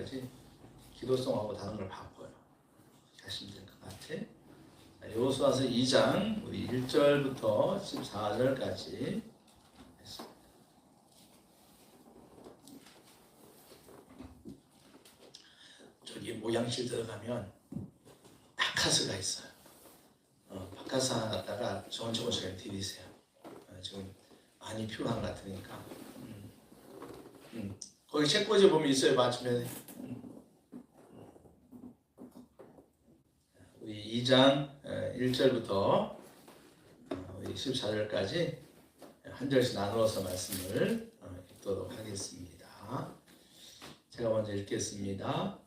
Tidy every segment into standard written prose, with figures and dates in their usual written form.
해야지 기도성하고 다른 걸 바꿔요. 하시면 될 것 같아. 여호수아서 2장 우리 1절부터 14절까지 했습니다. 저기 모양실 들어가면 바카스가 있어요. 바카스 하나 갖다가 조금씩 드리세요. 지금 많이 필요한 것 같으니까. 거기 책꽂이 보면 있어요. 맞으면 우리 2장 1절부터 14절까지 한 절씩 나누어서 말씀을 읽도록 하겠습니다. 제가 먼저 읽겠습니다.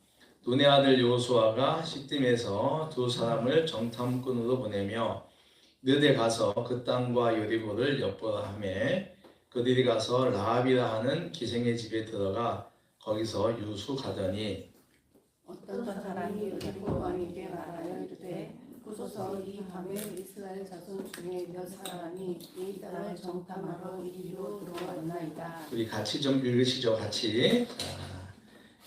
눈의 아들 여호수아가 시딤에서 두 사람을 정탐꾼으로 보내며 너데 가서 그 땅과 여리고를 엿보라 하매 그들이 가서 라합이라 하는 기생의 집에 들어가 거기서 유숙하더니 어떤 사람이 여리고 왕에게 말하여 이르되 보소서 이 밤에 이스라엘 자손 중에 몇 사람이 이 땅을 정탐하러 이리로 들어왔나이다. 우리 같이 좀 읽으시죠. 같이.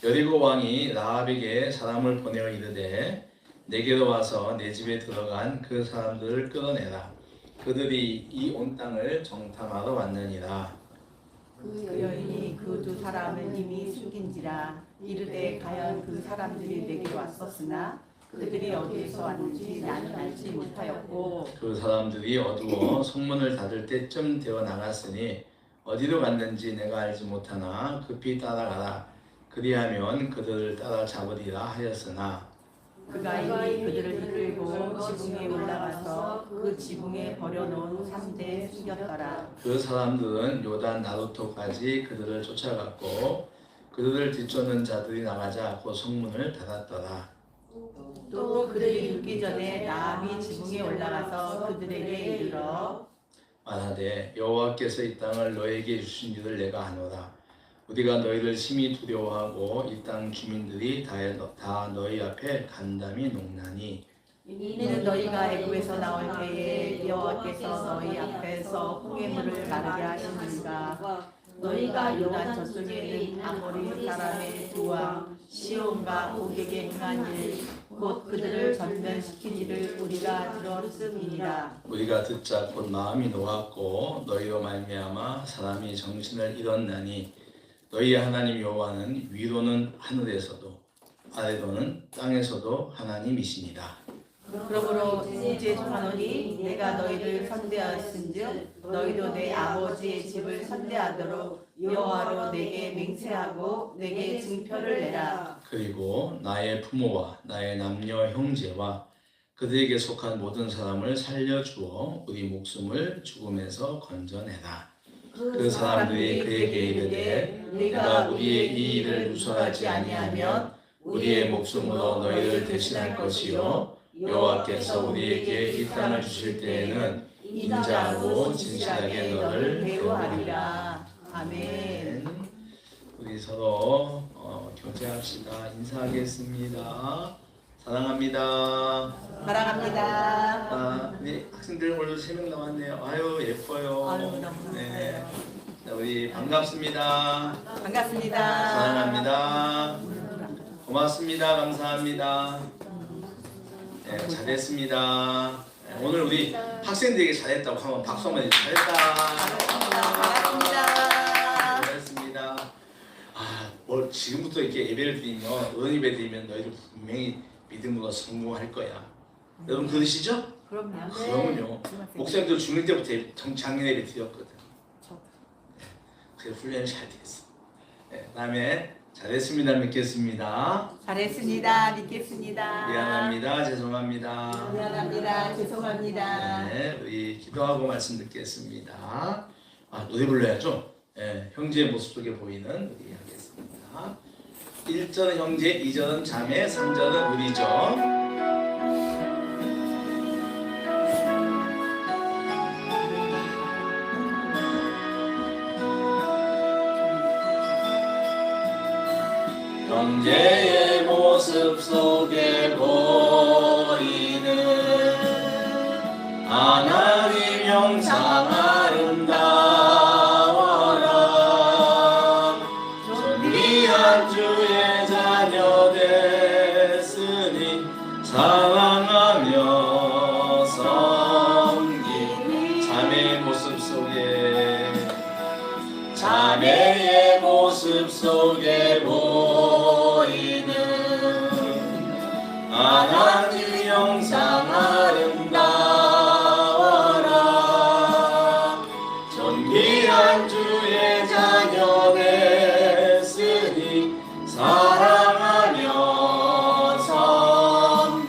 여리고 왕이 라합에게 사람을 보내어 이르되 내게로 와서 내 집에 들어간 그 사람들을 끌어내라. 그들이 이 온 땅을 정탐하러 왔느니라. 그 여인이 그 두 사람을 이미 숨긴지라 이르되 과연 그 사람들이 내게로 왔었으나 그들이 어디에서 왔는지 나는 알지 못하였고 그 사람들이 어두워 성문을 닫을 때쯤 되어 나갔으니 어디로 갔는지 내가 알지 못하나 급히 따라가라. 그리하면 그들을 따라 잡으리라 하였으나 그가 이미 그들을 이끌고 지붕에 올라가서 그 지붕에 버려놓은 산대에 숨겼더라. 그 사람들은 요단 나루토까지 그들을 쫓아갔고 그들을 뒤쫓는 자들이 나가자 곧 성문을 닫았더라. 또 그들이 죽기 전에 라합이 지붕에 올라가서 그들에게 이르러 말하되 여호와께서 이 땅을 너에게 주신 줄을 내가 아노라. 우리가 너희를 심히 두려워하고 이 땅 주민들이 다 너희 앞에 간담이 녹나니 이는 너희가 애굽에서 나올 때에 여호와께서 너희 앞에서 홍해물을 마르게 하시는가. 너희가 요단 저쪽에 있는 아모리 사람의 두 왕 시온과 오게게 행한 일 곧 그들을 전면시킨 일을 우리가 들었음이니라. 우리가 듣자 곧 마음이 녹았고 너희로 말미암아 사람이 정신을 잃었나니 너희의 하나님 여호와는 위로는 하늘에서도 아래로는 땅에서도 하나님이시니라. 그러므로 이제 청하노니 내가 너희를 선대하였은즉 너희도 내 아버지의 집을 선대하도록 여호와로 내게 맹세하고 내게 증표를 내라. 그리고 나의 부모와 나의 남녀 형제와 그들에게 속한 모든 사람을 살려주어 우리 목숨을 죽음에서 건져내라. 그 사람들이 그에게 이르되 네가 우리의 이 일을 유설하지 아니하면 우리의 목숨으로 너희를 대신할 것이요 여호와께서 우리에게 이 땅을 주실 때에는 인자하고 진실하게 너를 대우하리라. 아멘. 우리 서로 교제합시다. 인사하겠습니다. 사랑합니다. 사랑합니다. 우리 학생들 오늘도 3명 나왔네요. 아유 예뻐요. 아유, 너무 네. 자, 우리 반갑습니다. 반갑습니다. 사랑합니다. 고맙습니다. 감사합니다. 네, 잘했습니다. 네, 오늘 우리 학생들에게 잘했다고 한번 박수 한번 해주세요. 잘했다. 잘했습니다. 뭐 지금부터 이렇게 예배를 드리면 어른 예배 드리면 너희들 분명히 믿음으로 성공할 거야. 여러분 그러시죠? 그럼요. 그러면요. 목사님들 중일 때부터 작년 예배 드렸거든. 그 훈련이 잘 됐어. 네, 그다음에 잘했습니다. 믿겠습니다. 잘했습니다. 믿겠습니다. 미안합니다. 죄송합니다. 미안합니다. 죄송합니다. 네, 우리 기도하고 말씀 듣겠습니다. 노래 불러야죠. 네, 형제의 모습 속에 보이는 우리 하겠습니다. 1절은 형제, 2절은 자매, 3절은 우리죠. 형제의 모습 속에 보이는 하나님 형상 아름다워라. 존귀한 주의 자리 사랑하며 섬기 자매의 모습 속에 자매의 모습 속에 보이는 하나님 형상 아름다워라 존귀한 주의 자녀 됐으니 사랑하며 섬기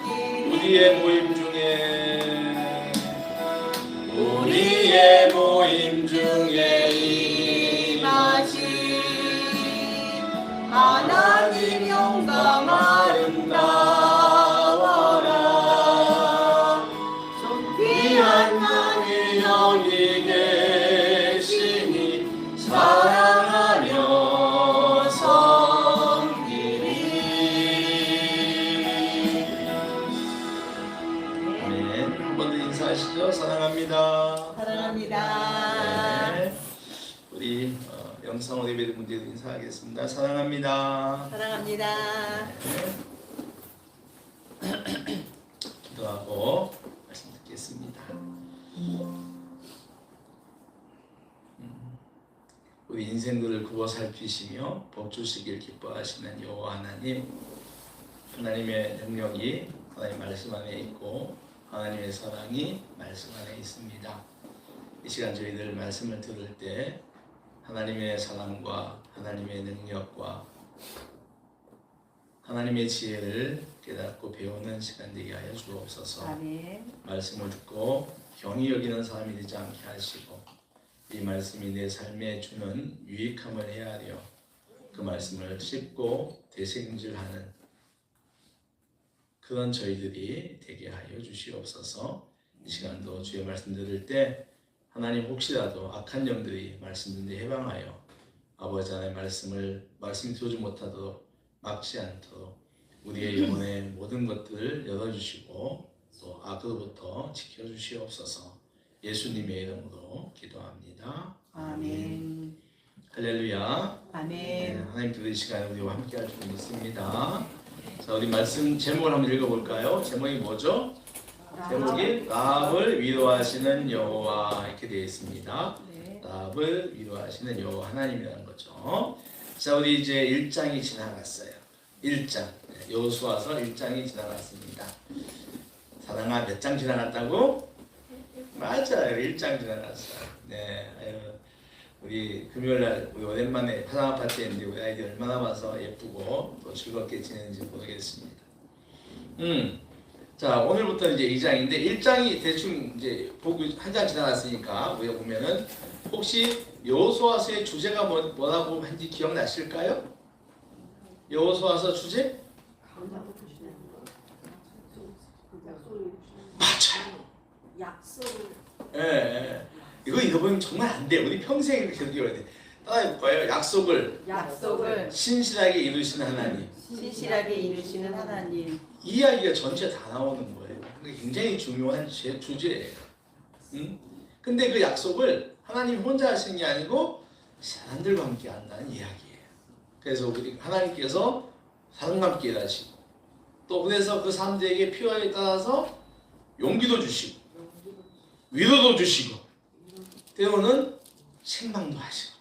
우리의 모임 중에 임하신 하나님 영광 아름다워라 존귀한 하나님 여기 계시니 사랑하며 섬기리. 아멘. 한 번 더 인사하시죠. 사랑합니다. 사랑합니다. 네. 우리 영상 예배 분들도 인사하겠습니다. 사랑합니다. 사랑합니다. 네. 기도하고 말씀 듣겠습니다. 우리 인생들을 구워 살피시며 복 주시길 기뻐하시는 여호와 하나님, 하나님의 능력이 하나님 말씀 안에 있고 하나님의 사랑이 말씀 안에 있습니다. 이 시간 저희들 말씀을 들을 때 하나님의 사랑과 하나님의 능력과 하나님의 지혜를 깨닫고 배우는 시간 되게 하여 주옵소서. 아멘. 말씀을 듣고 경히 여기는 사람이 되지 않게 하시고 이 말씀이 내 삶에 주는 유익함을 헤아려 그 말씀을 씹고 되새김질하는 그런 저희들이 되게 하여 주시옵소서. 이 시간도 주의 말씀 들을 때 하나님 혹시라도 악한 영들이 말씀 듣는데 해방하여 아버지 하나님의 말씀이 들어오지 못하도록 막지 않도록 우리의 영혼의 모든 것들을 열어주시고 또 악으로부터 지켜주시옵소서. 예수님의 이름으로 기도합니다. 아멘. 할렐루야. 아멘. 네, 하나님 그 시간에 우리와 함께 할 줄 믿습니다. 자, 우리 말씀 제목을 한번 읽어볼까요? 제목이 뭐죠? 제목이 라합을 위로하시는 여호와 이렇게 되어 있습니다. 네. 라합을 위로하시는 여호와 하나님이라는 거죠. 자, 우리 이제 1장이 지나갔어요. 1장 여호수아서 1장이 지나갔습니다. 사랑아 몇 장 지나갔다고? 맞아요. 1장 지나갔어요. 네, 우리 금요일날 우리 오랜만에 파상 아파트에 있는데 우리 아이들 얼마나 와서 예쁘고 또 즐겁게 지내는지 모르겠습니다. 자, 오늘부터 이제 2장인데 1장이 대충 이제 보고 한 장 지나갔으니까 우리가 보면은 혹시 여호수아서의 주제가 뭐라고 한지 기억나실까요? 여호수아서 주제? 맞아요. 약속을. 예. 이거 읽어보면 정말 안 돼. 우리 평생 이렇게 느껴야 돼. 따라해볼까요? 약속을 신실하게 이루시는 하나님. 신실하게 이루시는 하나님. 이 이야기가 전체 다 나오는 거예요. 굉장히 중요한 주제예요. 근데 그 약속을 하나님 혼자 하시는 게 아니고 사람들과 함께 한다는 이야기예요. 그래서 우리 하나님께서 사람과 함께 일하시고 또 그래서 그 사람들에게 필요에 따라서 용기도 주시고 위로도 주시고 때로는 책망도 하시고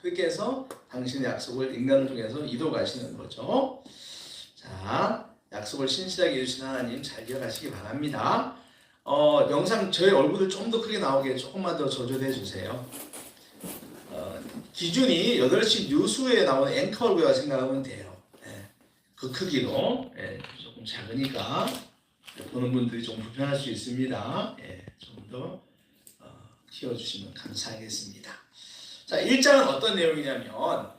그렇게 해서 당신의 약속을 인간을 통해서 이뤄가시는 거죠. 자, 약속을 신실하게 이루신 하나님 잘 기억하시기 바랍니다. 영상 저희 얼굴을 좀 더 크게 나오게 조금만 더 조절해 주세요. 기준이 8시 뉴스에 나오는 앵커 얼굴이라고 생각하면 돼요. 네. 그 크기로 조금 작으니까 보는 분들이 좀 불편할 수 있습니다. 좀 더 키워주시면 감사하겠습니다. 자, 1장은 어떤 내용이냐면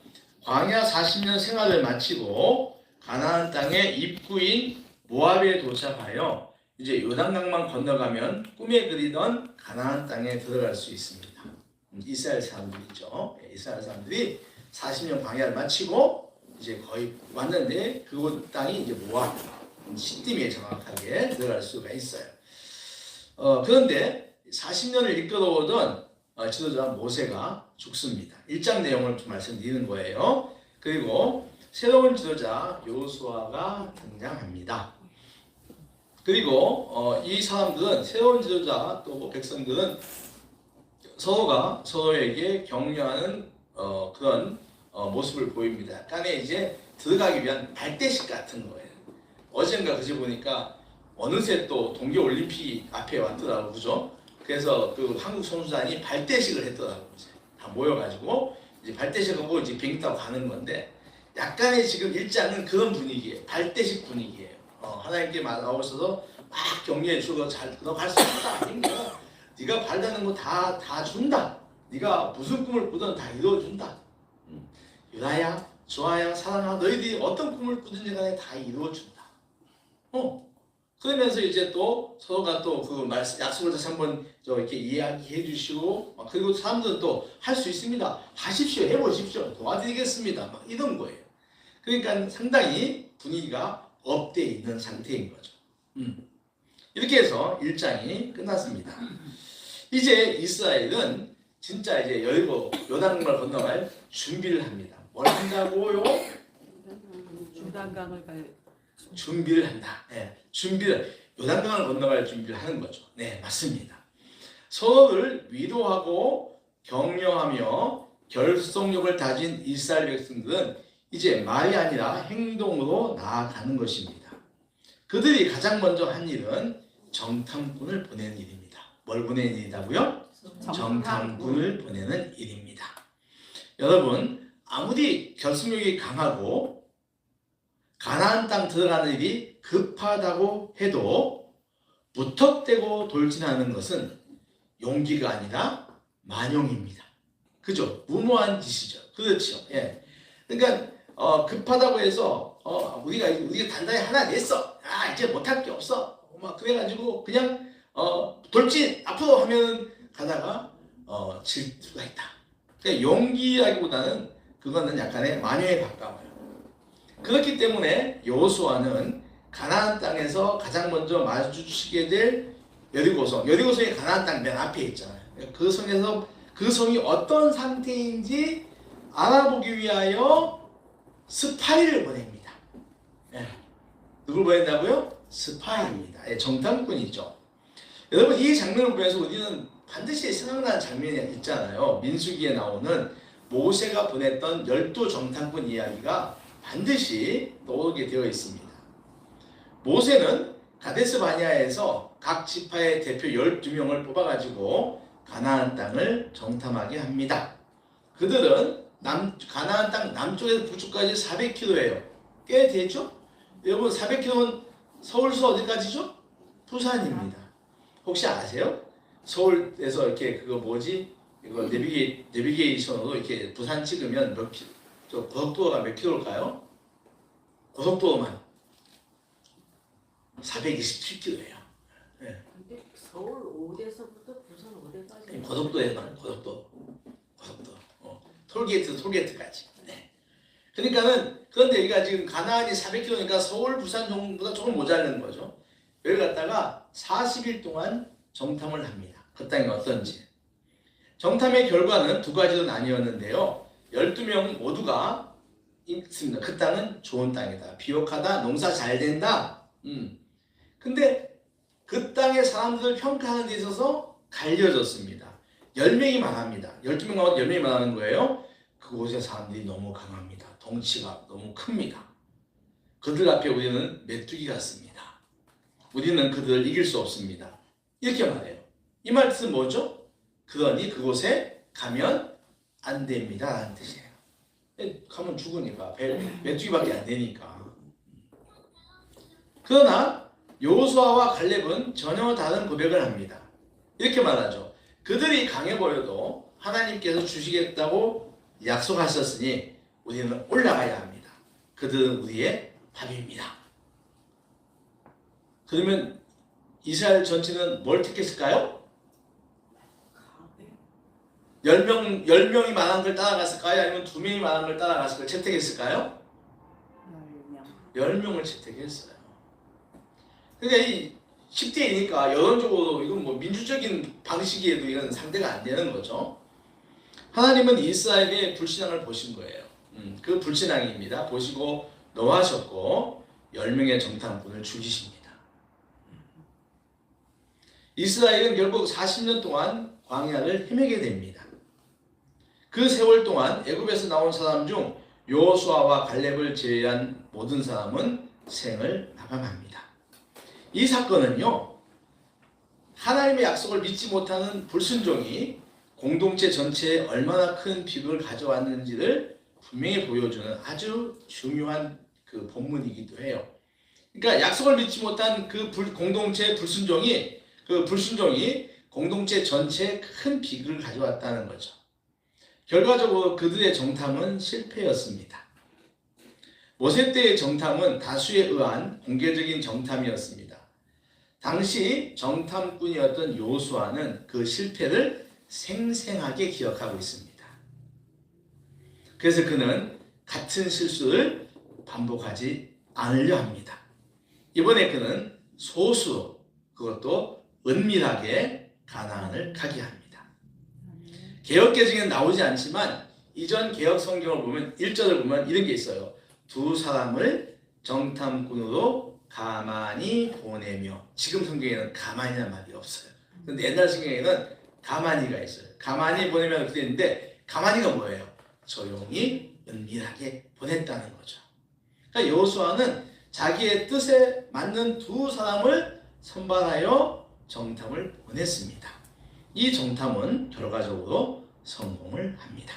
광야 40년 생활을 마치고 가나안 땅의 입구인 모압에 도착하여 이제 요단강만 건너가면 꿈에 그리던 가나안 땅에 들어갈 수 있습니다. 이스라엘 사람들이죠. 이스라엘 사람들이 40년 광야를 마치고 이제 거의 왔는데 그 땅이 이제 모압, 시딤에 정확하게 들어갈 수가 있어요. 그런데 40년을 이끌어오던 지도자 모세가 죽습니다. 1장 내용을 좀 말씀드리는 거예요. 그리고 새로운 지도자 여호수아가 등장합니다. 그리고 이 사람들은 새로운 지도자 또 백성들은 서로가 서로에게 격려하는 그런 모습을 보입니다. 약간의 이제 들어가기 위한 발대식 같은 거예요. 어젠가 그제 보니까 어느새 또 동계올림픽 앞에 왔더라고요. 그죠? 그래서 그 한국 선수단이 발대식을 했더라고요. 다 모여가지고 이제 발대식하고 이제 비행기 타고 가는 건데 약간의 지금 일장은 그런 분위기예요. 발대식 분위기예요. 하나님께 나오고 있어서 막 격려해주고 너 갈 수 있다. 힘들어. 네가 바라는 거 다 준다. 네가 무슨 꿈을 꾸든 다 이루어준다. 유다야, 조아야, 사랑아, 너희들이 어떤 꿈을 꾸든지 간에 다 이루어준다. 그러면서 이제 또 서로가 또 그 약속을 다시 한번 이렇게 이야기해 주시고 그리고 사람들은 또 할 수 있습니다. 하십시오, 해보십시오, 도와드리겠습니다. 막 이런 거예요. 그러니까 상당히 분위기가 업돼 있는 상태인 거죠. 이렇게 해서 1장이 끝났습니다. 이제 이스라엘은 진짜 이제 여리고 요단강을 건너갈 준비를 합니다. 뭘 한다고요? 요단강을 갈 준비를 한다. 네, 준비를 요단강을 건너갈 준비를 하는 거죠. 네, 맞습니다. 서로를 위로하고 격려하며 결속력을 다진 이스라엘 백성들은 이제 말이 아니라 행동으로 나아가는 것입니다. 그들이 가장 먼저 한 일은 정탐꾼을 보내는 일입니다. 뭘 보내는 일이라고요? 정탐꾼을 보내는 일입니다. 여러분, 아무리 결속력이 강하고 가나안 땅 들어가는 일이 급하다고 해도 무턱대고 돌진하는 것은 용기가 아니라 만용입니다. 그죠? 무모한 짓이죠. 그렇죠. 예. 그러니까 급하다고 해서 우리가 단단히 하나 냈어. 이제 못할 게 없어. 막 그래가지고 그냥 돌진 앞으로 하면 가다가 질 수가 있다. 그러니까 용기라기보다는 그거는 약간의 만용에 가까워요. 그렇기 때문에 여호수아는 가나안 땅에서 가장 먼저 마주치게 될 여리고성, 여리고성이 가나안 땅 맨 앞에 있잖아요. 그 성에서 그 성이 어떤 상태인지 알아보기 위하여 스파이를 보냅니다. 네. 누굴 보낸다고요? 스파이입니다. 정탐꾼이죠. 여러분, 이 장면을 보면서 우리는 반드시 생각나는 장면이 있잖아요. 민수기에 나오는 모세가 보냈던 12정탐꾼 이야기가 반드시 떠오르게 되어 있습니다. 모세는 가데스 바네아에서 각 지파의 대표 12명을 뽑아가지고 가나안 땅을 정탐하게 합니다. 그들은 가나안 땅 남쪽에서 북쪽까지 400km예요. 꽤 되죠? 여러분, 400km는 서울서 어디까지죠? 부산입니다. 혹시 아세요? 서울에서 이렇게 이거 내비게이션으로 이렇게 부산 찍으면 고속도로가 몇 킬로일까요? 고속도로만 427km예요. 네. 근데 서울 5대서부터 부산 5대까지 고속도로에만 고속도로. 톨게이트까지. 네. 그러니까는 그런데 여기가 지금 가나안이 400km니까 서울, 부산 정도보다 조금 모자른 거죠. 여기 갔다가 40일 동안 정탐을 합니다. 그 땅이 어떤지. 정탐의 결과는 두 가지로 나뉘었는데요. 12명 모두가 있습니다. 그 땅은 좋은 땅이다. 비옥하다. 농사 잘 된다. 근데 그 땅의 사람들을 평가하는 데 있어서 갈려졌습니다. 10명이 말합니다. 12명 가운데 10명이 말하는 거예요. 그곳의 사람들이 너무 강합니다. 덩치가 너무 큽니다. 그들 앞에 우리는 메뚜기 같습니다. 우리는 그들을 이길 수 없습니다. 이렇게 말해요. 이 말 뜻은 뭐죠? 그러니 그곳에 가면 안 됩니다 라는 뜻이에요. 가면 죽으니까 메뚜기밖에 안 되니까. 그러나 여호수아와 갈렙은 전혀 다른 고백을 합니다. 이렇게 말하죠. 그들이 강해 보여도 하나님께서 주시겠다고 약속하셨으니 우리는 올라가야 합니다. 그들은 우리의 밥입니다. 그러면 이스라엘 전체는 뭘 택했을까요? 10명이 말한 걸 따라갔을까요? 아니면 2명이 말한 걸 따라갔을 걸 채택했을까요? 10명을 채택했어요. 그러니까 이 10대이니까 여론적으로 이건 뭐 민주적인 방식에도 이건 상대가 안 되는 거죠. 하나님은 이스라엘의 불신앙을 보신 거예요. 그 불신앙입니다. 보시고 노하셨고 10명의 정탐꾼을 죽이십니다. 이스라엘은 결국 40년 동안 광야를 헤매게 됩니다. 그 세월 동안 애굽에서 나온 사람 중 여호수아와 갈렙을 제외한 모든 사람은 생을 마감합니다. 이 사건은요, 하나님의 약속을 믿지 못하는 불순종이 공동체 전체에 얼마나 큰 비극을 가져왔는지를 분명히 보여주는 아주 중요한 그 본문이기도 해요. 그러니까 약속을 믿지 못한 그 공동체의 불순종이 공동체 전체에 큰 비극을 가져왔다는 거죠. 결과적으로 그들의 정탐은 실패였습니다. 모세 때의 정탐은 다수에 의한 공개적인 정탐이었습니다. 당시 정탐꾼이었던 여호수아는 그 실패를 생생하게 기억하고 있습니다. 그래서 그는 같은 실수를 반복하지 않으려 합니다. 이번에 그는 소수로, 그것도 은밀하게 가나안을 가게 합니다. 개역개정에는 나오지 않지만 이전 개역 성경을 보면 1절을 보면 이런 게 있어요. 두 사람을 정탐꾼으로 가만히 보내며. 지금 성경에는 가만히란 말이 없어요. 근데 옛날 성경에는 가만히가 있어요. 가만히 보내면 그렇게 되는데, 가만히가 뭐예요? 조용히 은밀하게 보냈다는 거죠. 그러니까 여호수아는 자기의 뜻에 맞는 두 사람을 선발하여 정탐을 보냈습니다. 이 정탐은 결과적으로 성공을 합니다.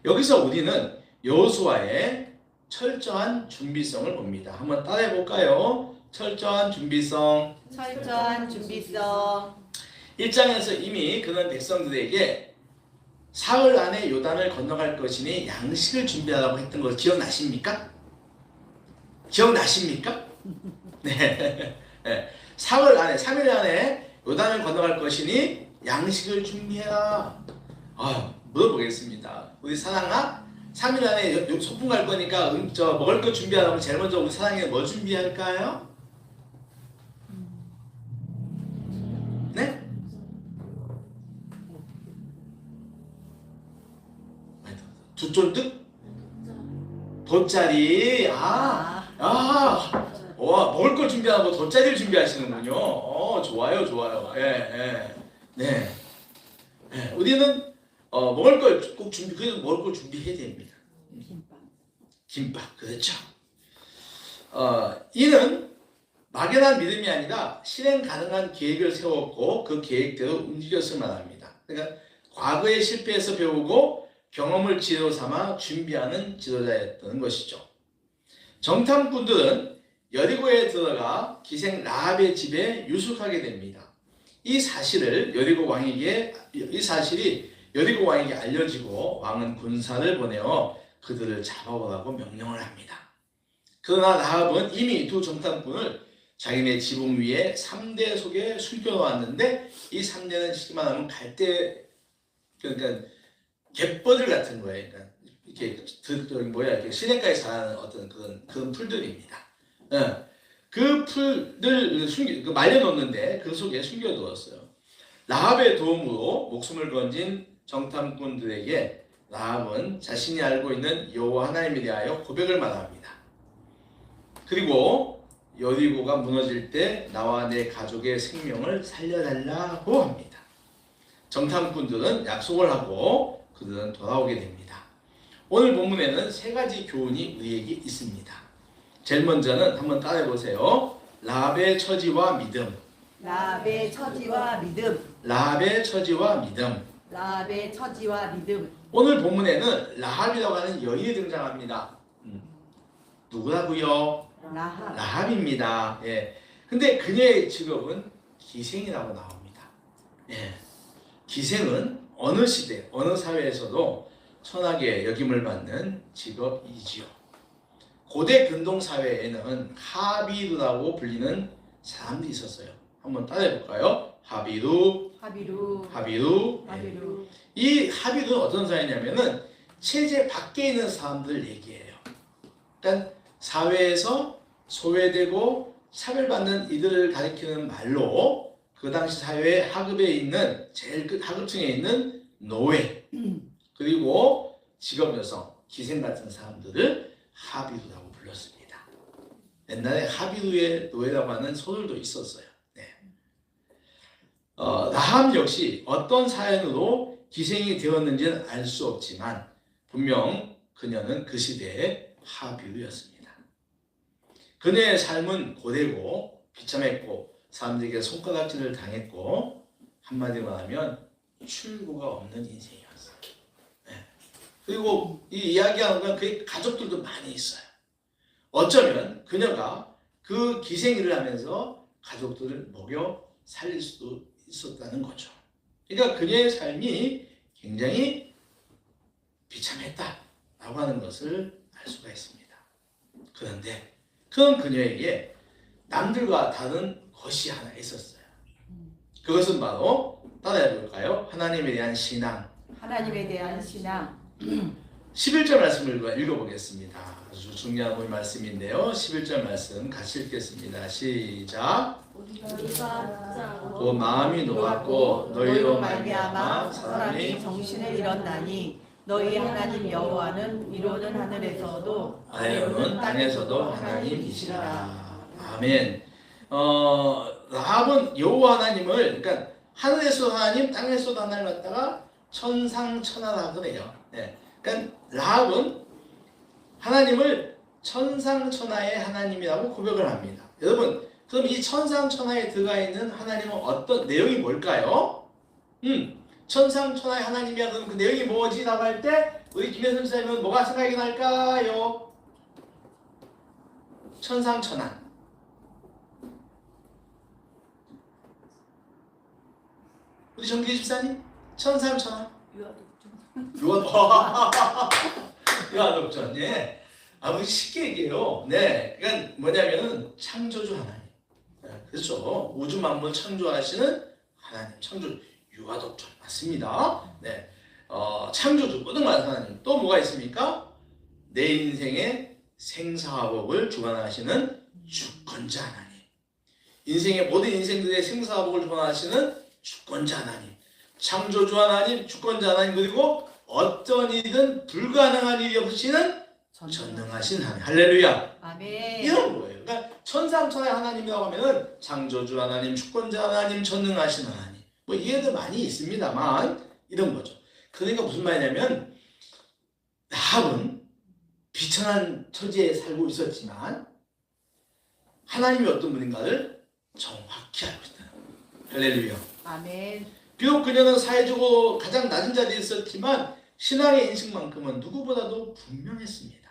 여기서 우리는 여호수아의 철저한 준비성을 봅니다. 한번 따라해 볼까요? 철저한 준비성. 1장에서 이미 그는 백성들에게 사흘 안에 요단을 건너갈 것이니 양식을 준비하라고 했던 거 기억나십니까? 네. 사흘 안에, 3일 안에 요단을 건너갈 것이니 양식을 준비해라. 물어보겠습니다. 우리 사랑아, 3일 안에 소풍 갈 거니까 먹을 거 준비하라면 제일 먼저 우리 사랑이 뭐 준비할까요? 네? 두쫀득? 돗자리. 먹을 걸 준비하고 돗자리를 준비하시는군요. 좋아요. 네. 우리는 먹을 걸 꼭 그래도 먹을 걸 준비해야 됩니다. 김밥, 그렇죠. 이는 막연한 믿음이 아니라 실행 가능한 계획을 세웠고 그 계획대로 움직였을 만합니다. 그러니까 과거의 실패에서 배우고 경험을 지혜로 삼아 준비하는 지도자였던 것이죠. 정탐꾼들은 여리고에 들어가 기생 라합의 집에 유숙하게 됩니다. 이 사실이 여리고 왕에게 알려지고 왕은 군사를 보내어 그들을 잡아오라고 명령을 합니다. 그러나 라합은 이미 두 정탐꾼을 자기네 지붕 위에 3대 속에 숨겨놓았는데, 이 3대는 쉽게 말하면 그러니까 갯벌들 같은 거예요. 그러니까 이렇게 시냇가에 자라는 어떤 그런 풀들입니다. 그 풀들 말려놓는데 그 속에 숨겨두었어요. 라합의 도움으로 목숨을 건진 정탐꾼들에게 라합은 자신이 알고 있는 여호와 하나님에 대하여 고백을 말합니다. 그리고 여리고가 무너질 때 나와 내 가족의 생명을 살려달라고 합니다. 정탐꾼들은 약속을 하고 그들은 돌아오게 됩니다. 오늘 본문에는 세 가지 교훈이 우리에게 있습니다. 제일 먼저는 한번 따라해 보세요. 라합의 처지와 믿음. 오늘 본문에는 라합이라고 하는 여인이 등장합니다. 누구라고요? 라합입니다. 근데 그녀의 직업은 기생이라고 나옵니다. 기생은 어느 시대, 어느 사회에서도 천하게 여김을 받는 직업이지요. 고대 근동 사회에는 하비루라고 불리는 사람들이 있었어요. 한번 따라해 볼까요? 하비루. 이 하비루는 어떤 사회냐면은 체제 밖에 있는 사람들 얘기예요. 그러니까 사회에서 소외되고 차별받는 이들을 가리키는 말로 그 당시 사회 하급에 있는 제일 하급층에 있는 노예, 그리고 직업 여성, 기생 같은 사람들을 하비루라고 불렀습니다. 옛날에 하비루의 노예라고 하는 소설도 있었어요. 라합 역시 어떤 사연으로 기생이 되었는지는 알 수 없지만 분명 그녀는 그 시대의 하비우였습니다. 그녀의 삶은 고되고 비참했고 사람들에게 손가락질을 당했고 한마디로 말하면 출구가 없는 인생이었어요. 네. 그리고 이 이야기하는 건 그의 가족들도 많이 있어요. 어쩌면 그녀가 그 기생일을 하면서 가족들을 먹여 살릴 수도 있었다는 거죠. 그러니까 그녀의 삶이 굉장히 비참했다라고 하는 것을 알 수가 있습니다. 그런데 그런 그녀에게 남들과 다른 것이 하나 있었어요. 그것은 바로 따라해 볼까요? 하나님에 대한 신앙. 하나님에 대한 신앙. 11절 말씀을 읽어보겠습니다. 아주 중요한 말씀인데요. 11절 말씀 같이 읽겠습니다. 시작. 곧 마음이 녹았고 너희로 말미암아 사람이 정신을 잃었나니 너희 하나님 여호와는 위로는 하늘에서도 아래로는 땅에서도 하나님이시라. 아멘. 라합은 여호와 하나님을, 그러니까 하늘에서도 하나님, 땅에서도 하나님을 갖다가 천상천하라 그래요. 네. 그러니까 라합은 하나님을 천상천하의 하나님이라고 고백을 합니다. 여러분, 그럼 이 천상천하에 들어가 있는 하나님은 어떤 내용이 뭘까요? 천상천하의 하나님이야. 그럼 그 내용이 뭐지? 라고 할 때 우리 김혜선 선생님은 뭐가 생각이 날까요? 천상천하. 우리 정기 집사님? 천상천하. 유아독전. 예. 아버지 쉽게 얘기해요. 네. 그러니까 뭐냐면은 창조주 하나님. 네. 그렇죠. 우주 만물 창조하시는 하나님. 창조주. 유아독전. 맞습니다. 네. 창조주 모든 걸 하나님. 또 뭐가 있습니까? 내 인생의 생사화복을 주관하시는 주권자 하나님. 인생의 모든 인생들의 생사화복을 주관하시는 주권자 하나님. 창조주 하나님, 주권자 하나님, 그리고 어떤 일이든 불가능한 일이 없으시는 전능하신 하나님. 할렐루야. 아멘. 이런 거예요. 그러니까 천상천하의 하나님이라고 하면은 창조주 하나님, 주권자 하나님, 전능하신 하나님. 뭐 이해도 많이 있습니다만 이런 거죠. 그러니까 무슨 말이냐면 라합은 비천한 처지에 살고 있었지만 하나님이 어떤 분인가를 정확히 알고 있다. 할렐루야. 아멘. 비록 그녀는 사회적으로 가장 낮은 자리에 있었지만 신앙의 인식만큼은 누구보다도 분명했습니다.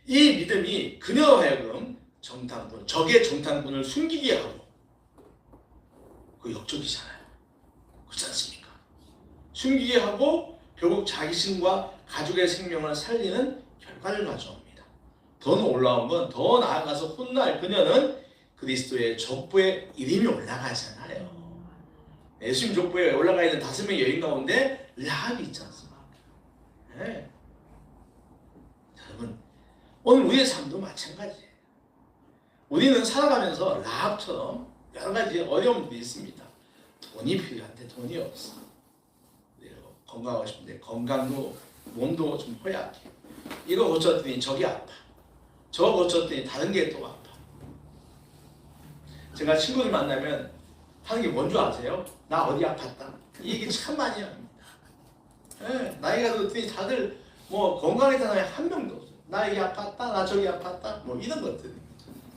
이 믿음이 그녀로 하여금 정탐꾼, 적의 정탐꾼을 숨기게 하고, 그 역적이잖아요. 그렇지 않습니까? 숨기게 하고 결국 자기 신과 가족의 생명을 살리는 결과를 가져옵니다. 더 올라온 건 더 나아가서 훗날 그녀는 그리스도의 족보에 이름이 올라가잖아요. 예수님 족보에 올라가 있는 5명의 여인 가운데 라합이 있지 않습니까? 네. 여러분, 오늘 우리의 삶도 마찬가지예요. 우리는 살아가면서 라합처럼 여러 가지 어려움들이 있습니다. 돈이 필요한데 돈이 없어. 건강하고 싶은데 건강도 몸도 좀 허약해. 이거 고쳤더니 저기 아파. 저거 고쳤더니 다른 게 또 아파. 제가 친구들 만나면 하는 게 뭔 줄 아세요? 나 어디 아팠다. 이 얘기 참 많이 합니다. 네, 나이가 들었더니 다들 뭐 건강한 사람이 한 명도 없어요. 나 여기 아팠다, 나 저기 아팠다, 뭐 이런 것들이.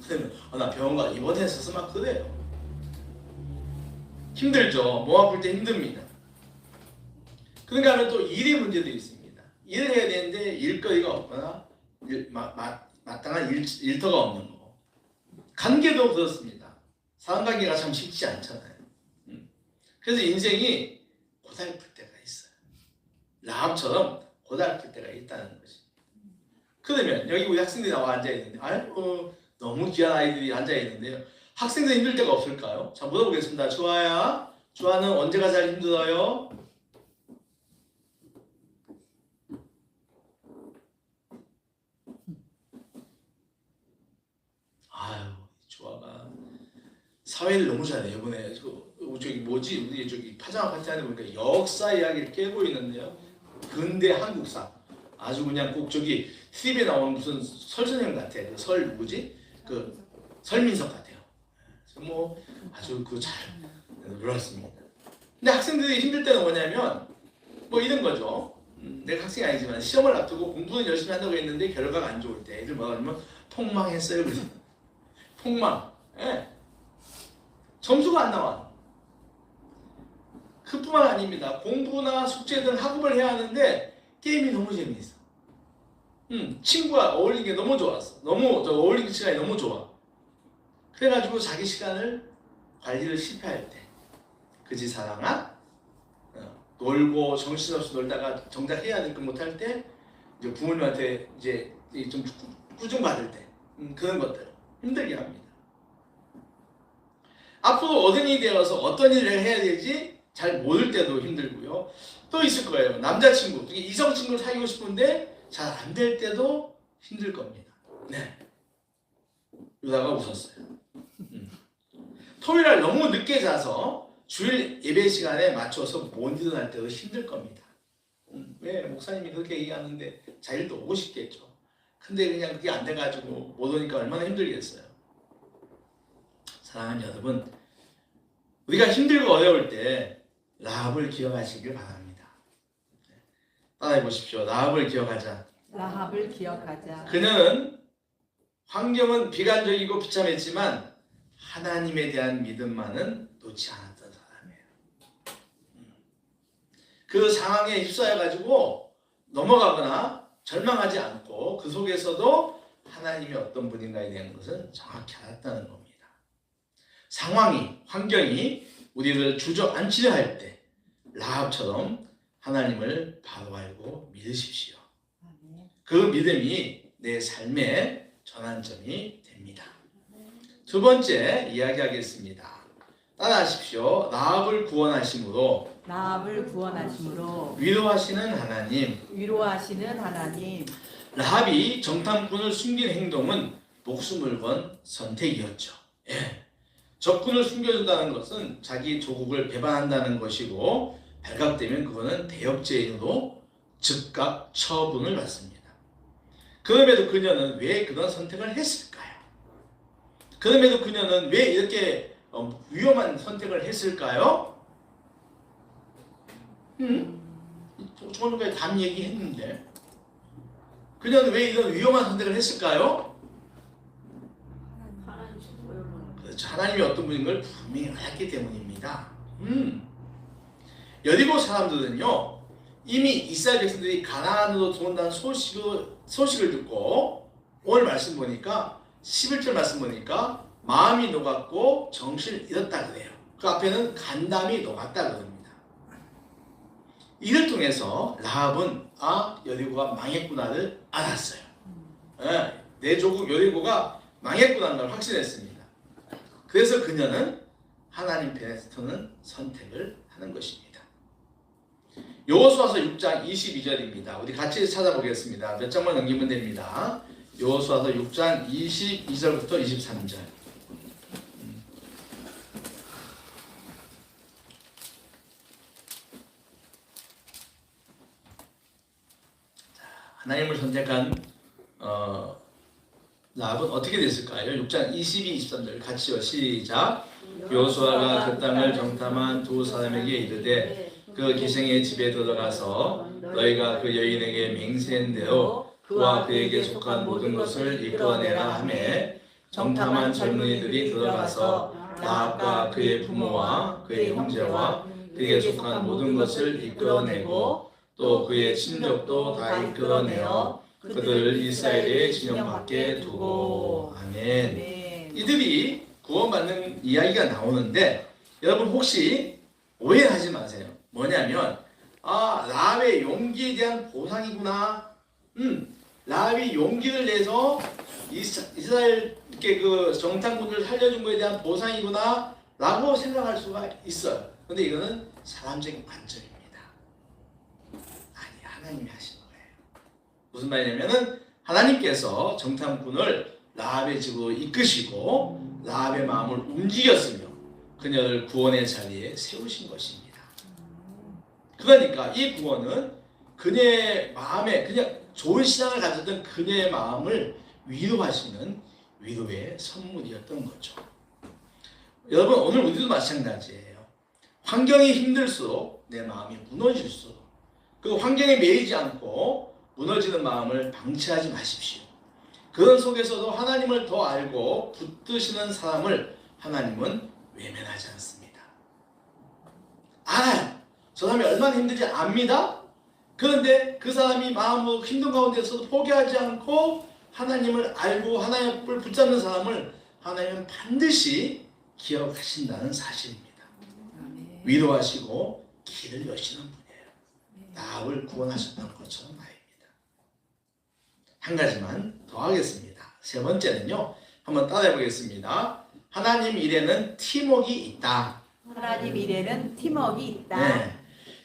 그러면 나 병원 가 입원했어서 막 그래요. 힘들죠. 몸 아플 때 힘듭니다. 그러니까 하면 또 일의 문제도 있습니다. 일을 해야 되는데 일거리가 없거나 마땅한 일터가 없는 거고. 관계도 그렇습니다. 사람 관계가 참 쉽지 않잖아요. 그래서 인생이 고달플 때가 있어요. 라합처럼 고달플 때가 있다는 거지. 그러면 여기 우리 학생들이 나와 앉아있는데 너무 귀한 아이들이 앉아있는데요. 학생들 힘들 때가 없을까요? 자, 물어보겠습니다. 주아야, 주아는 언제가 제일 힘들어요? 주아가 사회를 너무 잘해. 이번에 저기 뭐지? 우리 저기 파자마 파티 하는 보니까 역사 이야기를 깨고 있는데요. 근대 한국사. 아주 그냥 꼭 저기 TV에 나오는 무슨 설선생 같아. 그 설 뭐지? 그 설민석 같아요. 그래서 뭐 아주 그 잘 그렇습니다. 근데 학생들이 힘들 때는 뭐냐면 뭐 이런 거죠. 내가 학생이 아니지만 시험을 앞두고 공부는 열심히 한다고 했는데 결과가 안 좋을 때 애들 뭐라 그러면 폭망했어요. 그래서 폭망. 예. 점수가 안 나와. 그뿐만 아닙니다. 공부나 숙제든 학업을 해야 하는데 게임이 너무 재미있어. 친구와 어울리는 게 너무 좋았어. 너무 어울리는 시간이 너무 좋아. 그래가지고 자기 시간을 관리를 실패할 때 그지 사랑아? 놀고 정신없이 놀다가 정작 해야 될 거 못할 때 이제 부모님한테 이제 좀 꾸중받을 때 그런 것들 힘들게 합니다. 앞으로 어른이 되어서 어떤 일을 해야 될지 잘 모를 때도 힘들고요. 또 있을 거예요. 남자친구, 특히 이성 친구를 사귀고 싶은데 잘 안 될 때도 힘들 겁니다. 네. 유다가 웃었어요. 토요일날 너무 늦게 자서 주일 예배 시간에 맞춰서 못 일어날 때도 힘들 겁니다. 왜 목사님이 그렇게 얘기하는데 자일도 오고 싶겠죠. 근데 그냥 그게 안 돼가지고 못 오니까 얼마나 힘들겠어요. 사랑하는 여러분, 우리가 힘들고 어려울 때 라합을 기억하시길 바랍니다. 따라해 보십시오. 라합을 기억하자. 라합을 기억하자. 그녀는 환경은 비관적이고 비참했지만 하나님에 대한 믿음만은 놓지 않았던 사람이에요. 그 상황에 휩싸여가지고 넘어가거나 절망하지 않고 그 속에서도 하나님이 어떤 분인가에 대한 것은 정확히 알았다는 겁니다. 상황이, 환경이 우리를 주저앉히려 할 때 라합처럼 하나님을 바로 알고 믿으십시오. 그 믿음이 내 삶의 전환점이 됩니다. 두 번째 이야기하겠습니다. 따라하십시오. 라합을 구원하심으로 라합을 구원하심으로 위로하시는 하나님. 위로하시는 하나님. 라합이 정탐꾼을 숨긴 행동은 목숨을 건 선택이었죠. 예. 적군을 숨겨준다는 것은 자기 조국을 배반한다는 것이고 발각되면 그거는 대역죄인으로 즉각 처분을 받습니다. 그럼에도 그녀는 왜 그런 선택을 했을까요? 그럼에도 그녀는 왜 이렇게 위험한 선택을 했을까요? 조금까지 답 얘기했는데 그녀는 왜 이런 위험한 선택을 했을까요? 그렇죠. 하나님이 어떤 분인 걸 분명히 알았기 때문입니다. 여리고 사람들은요 이미 이스라엘 백성들이 가나안으로 들어온다는 소식을 듣고 오늘 말씀 보니까 11절 말씀 보니까 마음이 녹았고 정신을 잃었다 그래요. 그 앞에는 간담이 녹았다 그럽니다. 이를 통해서 라합은 여리고가 망했구나를 알았어요. 네, 내 조국 여리고가 망했구나는 걸 확신했습니다. 그래서 그녀는 하나님 편에 서는 선택을 하는 것입니다. 여호수아서 6장 22절입니다. 우리 같이 찾아보겠습니다. 몇 장만 넘기면 됩니다. 여호수아서 6장 22절부터 23절. 하나님을 선택한 라합은 어떻게 됐을까요? 6장 22, 23절 같이요. 시작. 여호수아가 그 땅을 정탐한 두 사람에게 이르되 그 기생의 집에 들어가서 너희가 그 여인에게 맹세한 대로 그와 그에게 속한 모든 것을 이끌어내라 하매 정탐한 젊은이들이 들어가서 라합과 그의 부모와 그의 형제와 그에게 속한 모든 것을 이끌어내고 또 그의 친족도 다 이끌어내어 그들을 이스라엘의 진영 밖에 두고. 아멘. 이들이 구원받는 이야기가 나오는데 여러분 혹시 오해하지 마세요. 뭐냐면 라합의 용기에 대한 보상이구나. 라합이 용기를 내서 이스라엘께 그 정탐꾼들을 살려준 것에 대한 보상이구나 라고 생각할 수가 있어요. 근데 이거는 사람적인 관점입니다. 아니, 하나님이 하신 거예요. 무슨 말이냐면은 하나님께서 정탐꾼을 라합의 집으로 이끄시고 라합의 마음을 움직였으며 그녀를 구원의 자리에 세우신 것입니다. 그러니까 이 구원은 그녀의 마음에 그냥 좋은 신앙을 가졌던 그녀의 마음을 위로하시는 위로의 선물이었던 거죠. 여러분 오늘 우리도 마찬가지예요. 환경이 힘들수록 내 마음이 무너질수록 그 환경에 매이지 않고 무너지는 마음을 방치하지 마십시오. 그런 속에서도 하나님을 더 알고 붙드시는 사람을 하나님은 외면하지 않습니다. 알아요. 저 사람이 얼마나 힘든지 압니다. 그런데 그 사람이 마음으로 힘든 가운데서도 포기하지 않고 하나님을 알고 하나님을 붙잡는 사람을 하나님은 반드시 기억하신다는 사실입니다. 위로하시고 길을 여시는 분이에요. 나를 구원하셨던 것처럼 말입니다. 한 가지만 더 하겠습니다. 세 번째는요. 한번 따라해 보겠습니다. 하나님 일에는 팀웍이 있다. 하나님 일에는 팀웍이 있다. 네.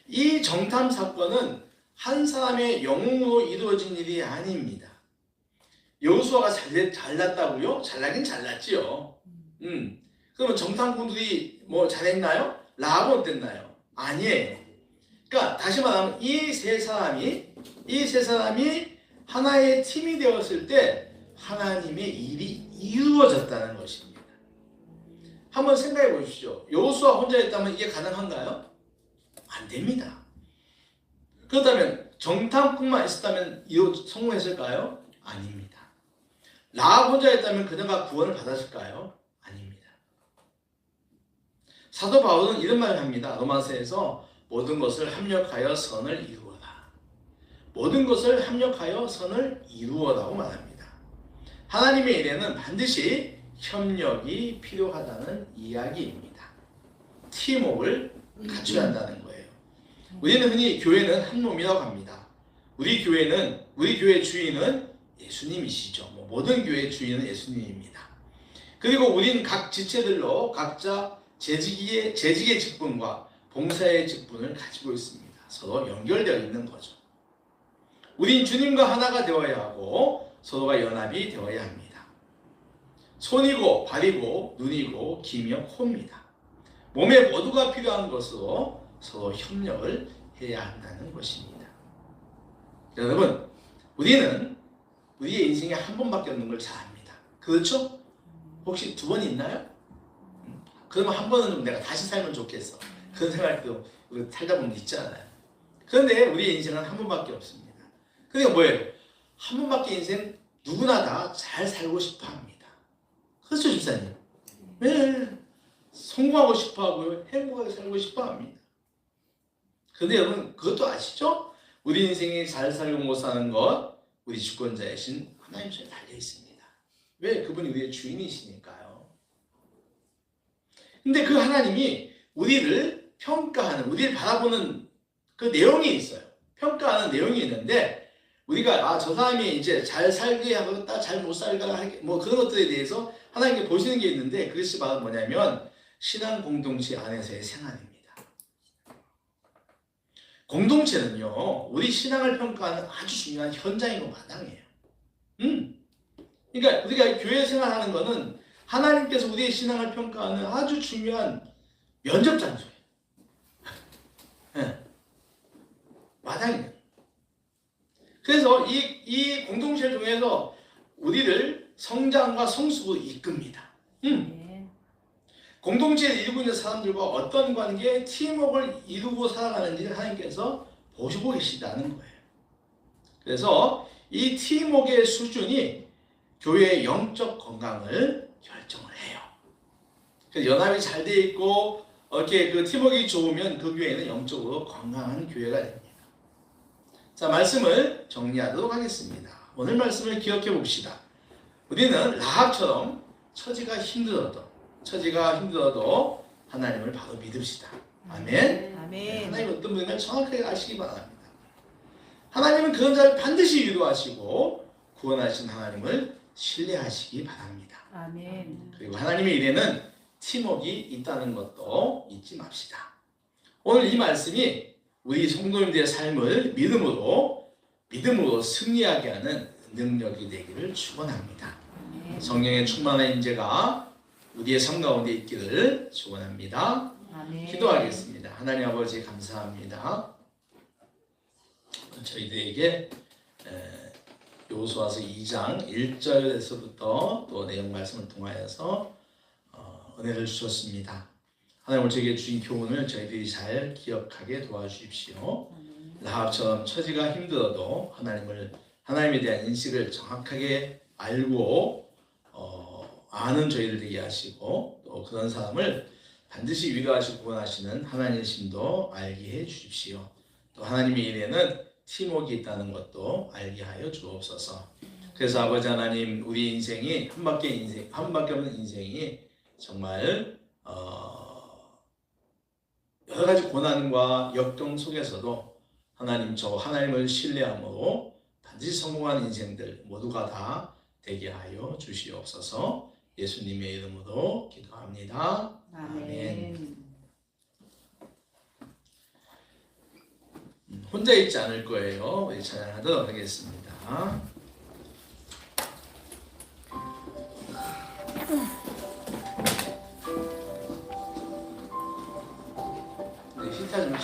이 정탐 사건은 한 사람의 영웅으로 이루어진 일이 아닙니다. 여호수아가 잘났다고요? 잘나긴 잘났지요. 그러면 정탐꾼들이 뭐 잘했나요? 라합은 어땠나요? 아니에요. 그러니까 다시 말하면 이 세 사람이 하나의 팀이 되었을 때 하나님의 일이 이루어졌다는 것입니다. 한번 생각해 보십시오. 여호수아 혼자 했다면 이게 가능한가요? 안 됩니다. 그렇다면 정탐꾼만 있었다면 성공했을까요? 아닙니다. 라합 혼자 했다면 그녀가 구원을 받았을까요? 아닙니다. 사도 바울은 이런 말을 합니다. 로마서에서 모든 것을 합력하여 선을 이루어라. 모든 것을 합력하여 선을 이루어라고 말합니다. 하나님의 일에는 반드시 협력이 필요하다는 이야기입니다. 팀웍을 갖춰야 한다는 거예요. 우리는 흔히 교회는 한 몸이라고 합니다. 우리 교회의 주인은 예수님이시죠. 모든 교회의 주인은 예수님입니다. 그리고 우리는 각 지체들로 각자 재직의 직분과 봉사의 직분을 가지고 있습니다. 서로 연결되어 있는 거죠. 우린 주님과 하나가 되어야 하고 서로가 연합이 되어야 합니다. 손이고 발이고 눈이고 귀며 코입니다. 몸에 모두가 필요한 것으로 서로 협력을 해야 한다는 것입니다. 여러분, 우리는 우리의 인생에 한 번밖에 없는 걸 잘 압니다. 그렇죠? 혹시 두 번 있나요? 그러면 한 번은 좀 내가 다시 살면 좋겠어. 그런 생각도 우리 살다 보면 있잖아요. 그런데 우리의 인생은 한 번밖에 없습니다. 그러니까 뭐예요? 한 번밖에 인생 누구나 다 잘 살고 싶어 합니다. 그렇죠, 집사님? 네. 성공하고 싶어 하고요. 행복하게 살고 싶어 합니다. 그런데 여러분, 그것도 아시죠? 우리 인생이 잘 살고 못 사는 것, 우리 주권자이신 하나님 손에 달려 있습니다. 왜? 그분이 우리의 주인이시니까요. 근데 그 하나님이 우리를 평가하는, 우리를 바라보는 그 내용이 있어요. 평가하는 내용이 있는데, 우리가 저 사람이 이제 잘 살게 하겠다, 잘 못 살게 하겠다, 뭐 그런 것들에 대해서 하나님께 보시는 게 있는데, 그것이 바로 뭐냐면 신앙 공동체 안에서의 생활입니다. 공동체는요, 우리 신앙을 평가하는 아주 중요한 현장이고 마당이에요. 그러니까 우리가 교회 생활하는 거는 하나님께서 우리의 신앙을 평가하는 아주 중요한 면접 장소예요. 네. 마당이에요. 그래서 이 공동체를 통해서 우리를 성장과 성숙으로 이끕니다. 공동체를 이루고 있는 사람들과 어떤 관계에 팀워크를 이루고 살아가는지 하나님께서 보시고 계시다는 거예요. 그래서 이 팀워크의 수준이 교회의 영적 건강을 결정을 해요. 그래서 연합이 잘 돼 있고 이렇게 그 팀워크가 좋으면 그 교회는 영적으로 건강한 교회가 됩니다. 자, 말씀을 정리하도록 하겠습니다. 오늘 말씀을 기억해 봅시다. 우리는 라합처럼 처지가 힘들어도 하나님을 바로 믿읍시다. 아멘. 아멘. 하나님 어떤 분인가 정확하게 아시기 바랍니다. 하나님은 그런 자를 반드시 위로하시고 구원하신 하나님을 신뢰하시기 바랍니다. 아멘. 그리고 하나님의 일에는 팀워크가 있다는 것도 잊지 맙시다. 오늘 이 말씀이 우리 성도님들의 삶을 믿음으로 승리하게 하는 능력이 되기를 축원합니다. 성령의 충만한 인재가 우리의 삶 가운데 있기를 축원합니다. 아멘. 기도하겠습니다. 하나님 아버지 감사합니다. 저희들에게 여호수아서 2장 1절에서부터 또 내용 말씀을 통하여서 은혜를 주셨습니다. 하나님 저에게 주신 교훈을 저희들이 잘 기억하게 도와주십시오. 라합처럼 처지가 힘들어도 하나님에 대한 인식을 정확하게 알고 아는 저희들 되게 하시고 또 그런 사람을 반드시 위로하시고 구원하시는 하나님의 심도 알게 해 주십시오. 또 하나님의 일에는 팀워크가 있다는 것도 알게 하여 주옵소서. 그래서 아버지 하나님 우리 인생이 한 밖에 없는 인생이 정말 여러 가지 고난과 역경 속에서도 하나님을 신뢰함으로 반드시 성공하는 인생들 모두가 다 되게 하여 주시옵소서. 예수님의 이름으로 기도합니다. 아멘. 혼자 있지 않을 거예요. 우리 찬양하도록 하겠습니다. 네, 힌트 좀